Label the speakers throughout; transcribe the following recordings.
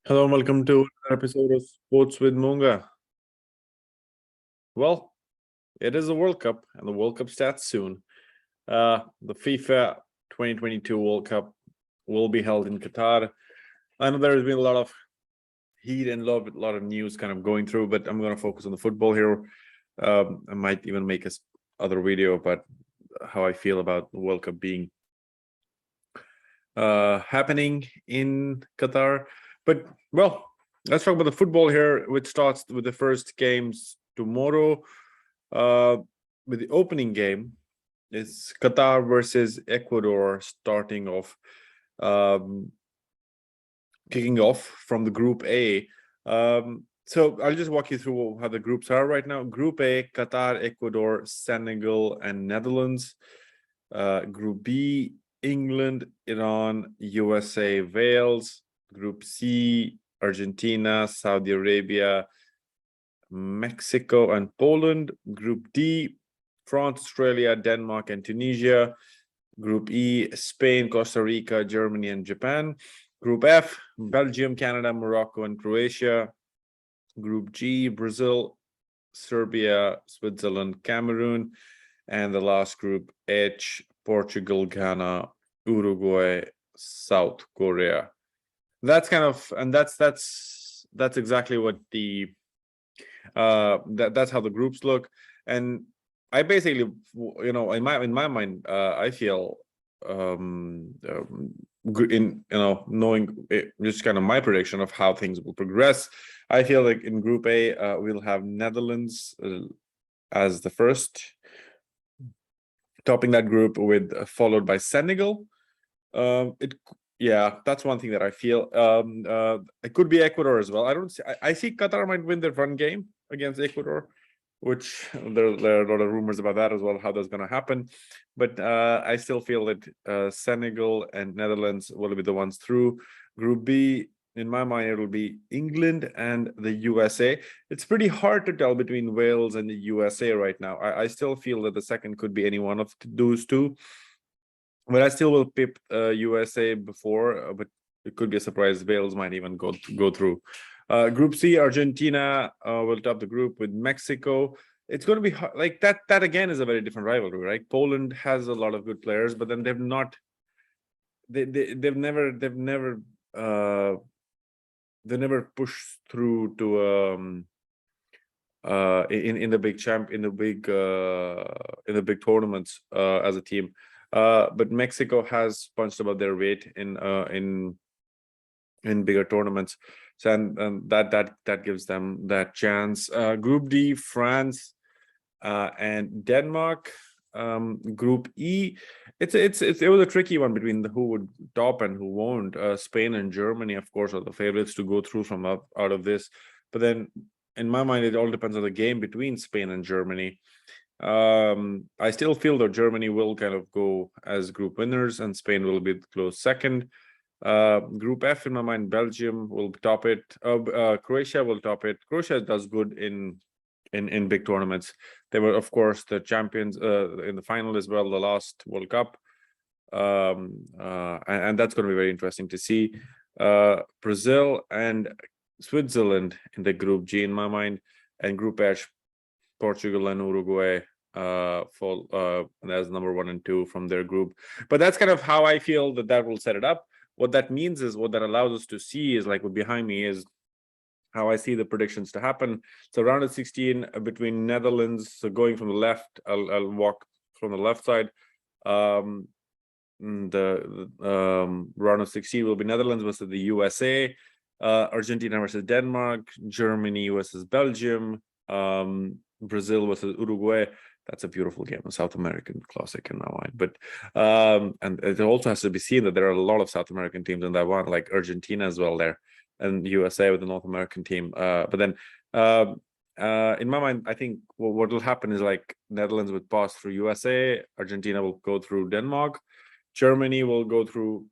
Speaker 1: Hello and welcome to another episode of Sports with Munga. Well, it is the World Cup, and the World Cup starts soon. The FIFA 2022 World Cup will be held in Qatar. I know there has been a lot of heat and a lot of news kind of going through, but I'm going to focus on the football here. I might even make a other video about how I feel about the World Cup being happening in Qatar. But well, let's talk about the football here, which starts with the first games tomorrow. With the opening game, it's Qatar versus Ecuador starting off, kicking off from the Group A. So I'll just walk you through how the groups are right now. Group A: Qatar, Ecuador, Senegal, and Netherlands. Group B: England, Iran, USA, Wales. Group C: Argentina, Saudi Arabia, Mexico, and Poland. Group D: France, Australia, Denmark, and Tunisia. Group E: Spain, Costa Rica, Germany, and Japan. Group F: Belgium, Canada, Morocco, and Croatia. Group G: Brazil, Serbia, Switzerland, Cameroon. And the last group H: Portugal, Ghana, Uruguay, South Korea. That's kind of, and that's exactly what the that's how the groups look. And I basically, in my mind, I feel good in knowing it, just kind of my prediction of how things will progress. I feel like in Group A, we'll have Netherlands as the first, topping that group, with followed by Senegal. Yeah, that's one thing that I feel. It could be Ecuador as well. I see Qatar might win their one game against Ecuador, which there are a lot of rumors about that as well, how that's going to happen. But I still feel that Senegal and Netherlands will be the ones through. Group B, in my mind, it will be England and the USA. It's pretty hard to tell between Wales and the USA right now. I still feel that the second could be any one of those two. But I still will pick USA before, but it could be a surprise. Wales might even go through. Group C: Argentina will top the group with Mexico. It's going to be hard. Like that again is a very different rivalry, right? Poland has a lot of good players, but then they've never pushed through to in the big tournaments as a team. But Mexico has punched above their weight in bigger tournaments, so and that gives them that chance. Group D: France and Denmark. Group E, it was a tricky one between who would top and who won't. Spain and Germany, of course, are the favorites to go through from out of this, but then in my mind, it all depends on the game between Spain and Germany. I still feel that Germany will kind of go as group winners and Spain will be close second. Group F, in my mind, Belgium will top it. Croatia will top it. Croatia does good in big tournaments. They were, of course, the champions in the final as well, the last World Cup. And that's going to be very interesting to see. Brazil and Switzerland in the Group G, in my mind, and Group H, Portugal and Uruguay fall as number 1 and 2 from their group. But that's kind of how I feel that will set it up. What that means is, what that allows us to see is, like what behind me is how I see the predictions to happen. So round of 16 between Netherlands. So going from the left, I'll walk from the left side. The round of 16 will be Netherlands versus the USA, Argentina versus Denmark, Germany versus Belgium, Brazil versus Uruguay. That's a beautiful game, a South American classic in my mind. But and it also has to be seen that there are a lot of South American teams in that one, like Argentina as well there, and USA with the North American team. But then in my mind, I think what will happen is, like, Netherlands would pass through USA, Argentina will go through Denmark, Germany will go through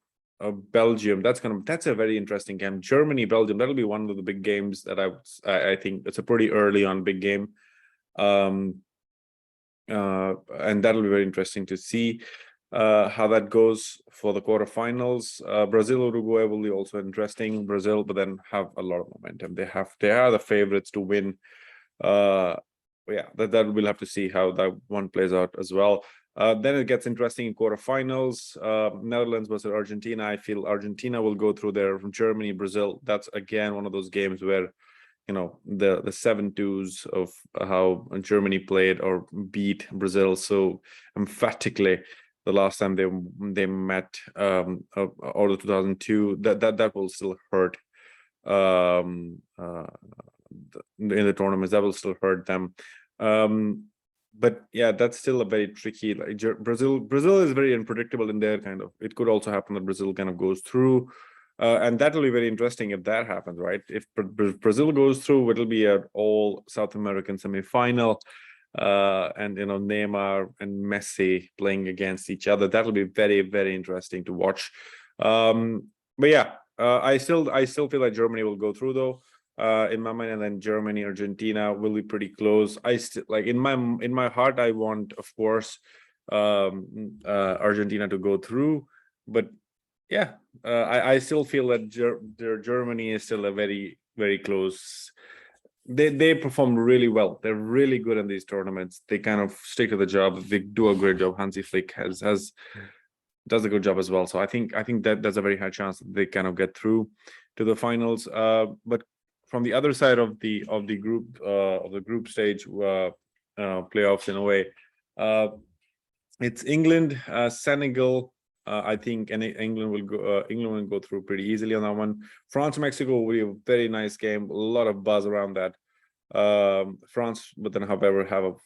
Speaker 1: Belgium. That's a very interesting game. Germany, Belgium, that'll be one of the big games that I think it's a pretty early on big game. And that'll be very interesting to see. how that goes for the quarterfinals. Brazil, Uruguay will be also interesting. Brazil, but then have a lot of momentum. They are the favorites to win. Yeah, that we'll have to see how that one plays out as well. Then it gets interesting in quarterfinals. Netherlands versus Argentina. I feel Argentina will go through there. From Germany, Brazil. That's again one of those games where, you know, the 7-2s of how Germany played or beat Brazil so emphatically the last time they met, or the 2002. That will still hurt. In the tournaments, that will still hurt them. But yeah, that's still a very tricky. Like Brazil is very unpredictable in their kind of. It could also happen that Brazil kind of goes through, and that will be very interesting if that happens, right? If Brazil goes through, it'll be an all South American semifinal, and you know, Neymar and Messi playing against each other. That'll be very, very interesting to watch. But yeah, I still feel like Germany will go through though. In my mind, and then Germany, Argentina will be pretty close. I still like in my heart, I want, of course, Argentina to go through, but yeah, I still feel that Germany is still a very, very close. They perform really well. They're really good in these tournaments. They kind of stick to the job. They do a great job. Hansi Flick does a good job as well. So I think that there's a very high chance that they kind of get through to the finals. But from the other side of the group stage playoffs, in a way, it's England, Senegal. I think England will go through pretty easily on that one. France, Mexico will be a very nice game. A lot of buzz around that. France, but then however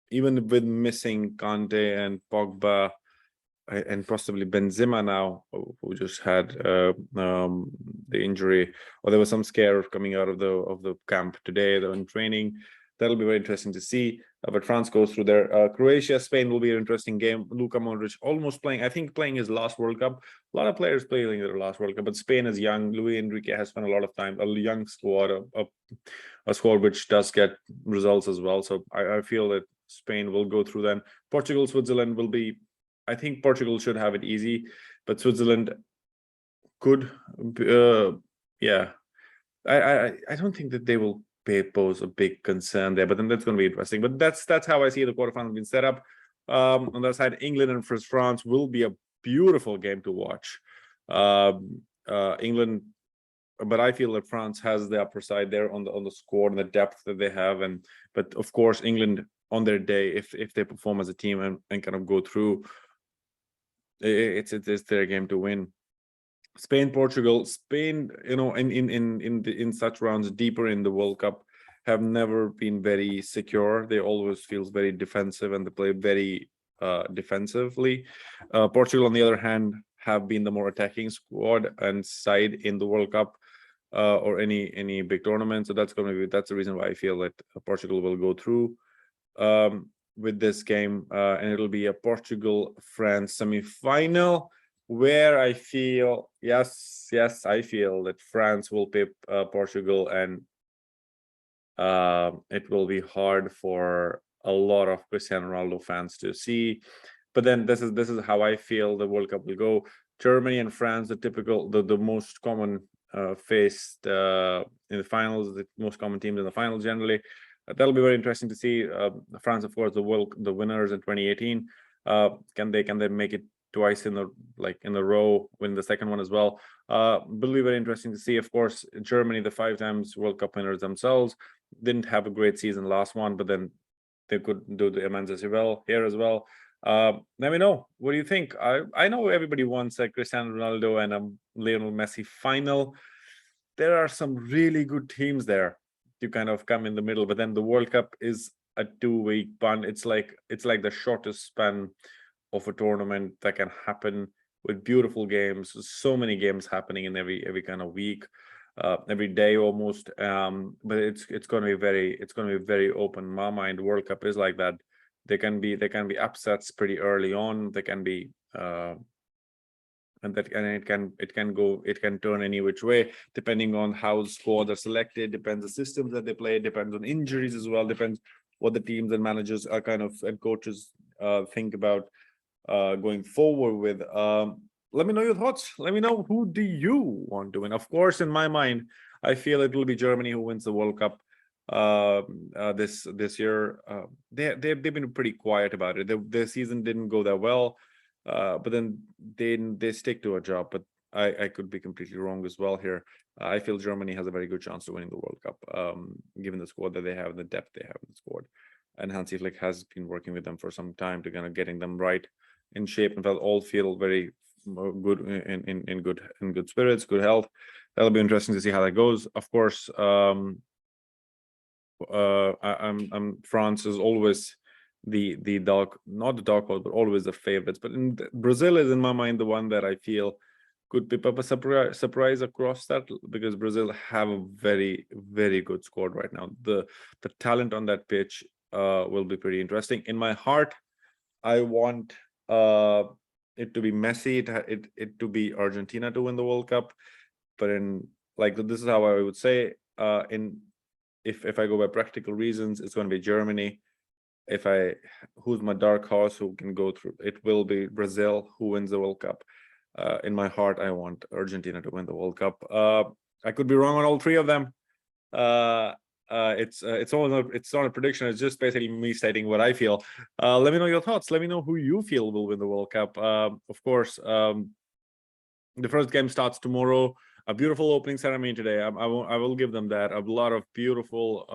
Speaker 1: even with missing Kante and Pogba, and possibly Benzema now, who just had the injury, or there was some scare coming out of the camp today. They're in training. That'll be very interesting to see. But France goes through there. Croatia, Spain will be an interesting game. Luka Modric almost playing his last World Cup. A lot of players playing their last World Cup, but Spain is young. Luis Enrique has spent a lot of time. A young squad, a squad which does get results as well. So I feel that Spain will go through then. Portugal, Switzerland will be. I think Portugal should have it easy, but Switzerland could. Yeah, I don't think that they will pose a big concern there, but then that's going to be interesting. But that's how I see the quarterfinals being set up. On the other side, England and France will be a beautiful game to watch. England, but I feel that France has the upper side there on the score and the depth that they have, but of course England on their day, if they perform as a team and kind of go through, it's their game to win. Spain, Portugal, Spain, you know, in such rounds deeper in the World Cup have never been very secure. They always feels very defensive, and they play very defensively. Portugal, on the other hand, have been the more attacking squad and side in the World Cup or any big tournament. So that's the reason why I feel that Portugal will go through with this game, and it'll be a Portugal-France semi-final, where I feel I feel that France will pip Portugal, and it will be hard for a lot of Cristiano Ronaldo fans to see. But then this is how I feel the World Cup will go. Germany and France, the most common faced in the finals, the most common teams in the finals generally. That'll be very interesting to see. France, of course, the winners in 2018. Can they make it twice in a row, win the second one as well? Will be very interesting to see. Of course, Germany, the 5 times World Cup winners themselves, didn't have a great season last one, but then they could do the immense as well here as well. Let me know. What do you think? I know everybody wants a Cristiano Ronaldo and a Lionel Messi final. There are some really good teams there to kind of come in the middle, but then the World Cup is a 2-week bun. It's like the shortest span of a tournament that can happen, with beautiful games. So many games happening in every kind of week, every day almost. But it's going to be very open. In my mind, World Cup is like that. There can be upsets pretty early on. There can be it can turn any which way depending on how the squads are selected, depends the systems that they play, depends on injuries as well, depends what the teams and managers are and coaches think about. going forward with. Let me know your thoughts. Let me know, who do you want to win? Of course, in my mind, I feel it will be Germany who wins the World Cup this year. They've been pretty quiet about it. Their season didn't go that well, but then they stick to a job. But I could be completely wrong as well here. I feel Germany has a very good chance to winning the World Cup, given the squad that they have, the depth they have in the squad. And Hansi Flick has been working with them for some time to kind of getting them right in shape, and all feel very good in good spirits, good health. That'll be interesting to see how that goes. Of course, I'm France is always the dark, not the dark horse, but always the favorites. But Brazil is in my mind the one that I feel could be a surprise across that, because Brazil have a very, very good squad right now. The talent on that pitch will be pretty interesting. In my heart, I want it to be Messi, it to be Argentina to win the World Cup. But this is how I would say, if I go by practical reasons, it's going to be Germany. Who's my dark horse who can go through, it will be Brazil who wins the World Cup. In my heart, I want Argentina to win the World Cup. I could be wrong on all three of them. It's not a prediction. It's just basically me stating what I feel. Let me know your thoughts. Let me know who you feel will win the World Cup. Of course, the first game starts tomorrow. A beautiful opening ceremony today. I will give them that. A lot of beautiful,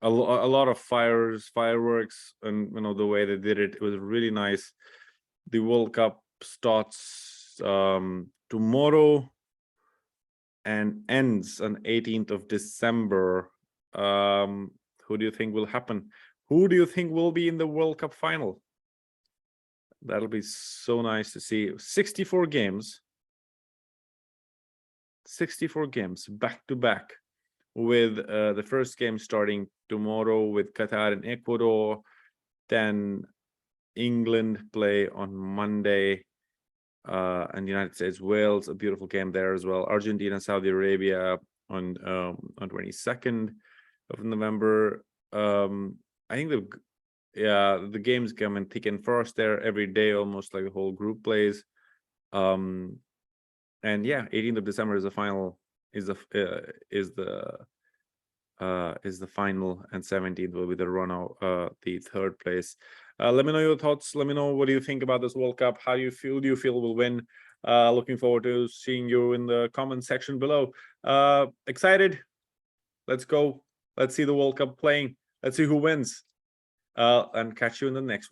Speaker 1: a lot of fireworks, and the way they did it, it was really nice. The World Cup starts tomorrow and ends on 18th of December. Who do you think will happen? Who do you think will be in the World Cup final? That'll be so nice to see. 64 games. 64 games back to back, with the first game starting tomorrow with Qatar and Ecuador. Then England play on Monday, and United States Wales, a beautiful game there as well. Argentina, Saudi Arabia on 22nd of November. I think the games come in thick and fast there every day, almost like the whole group plays. And yeah, 18th of December is the final, is the final, and 17th will be the run out, the third place. Let me know your thoughts. Let me know, what do you think about this World Cup? How do you feel will win? Looking forward to seeing you in the comment section below. Excited? Let's go. Let's see the World Cup playing. Let's see who wins. And catch you in the next one.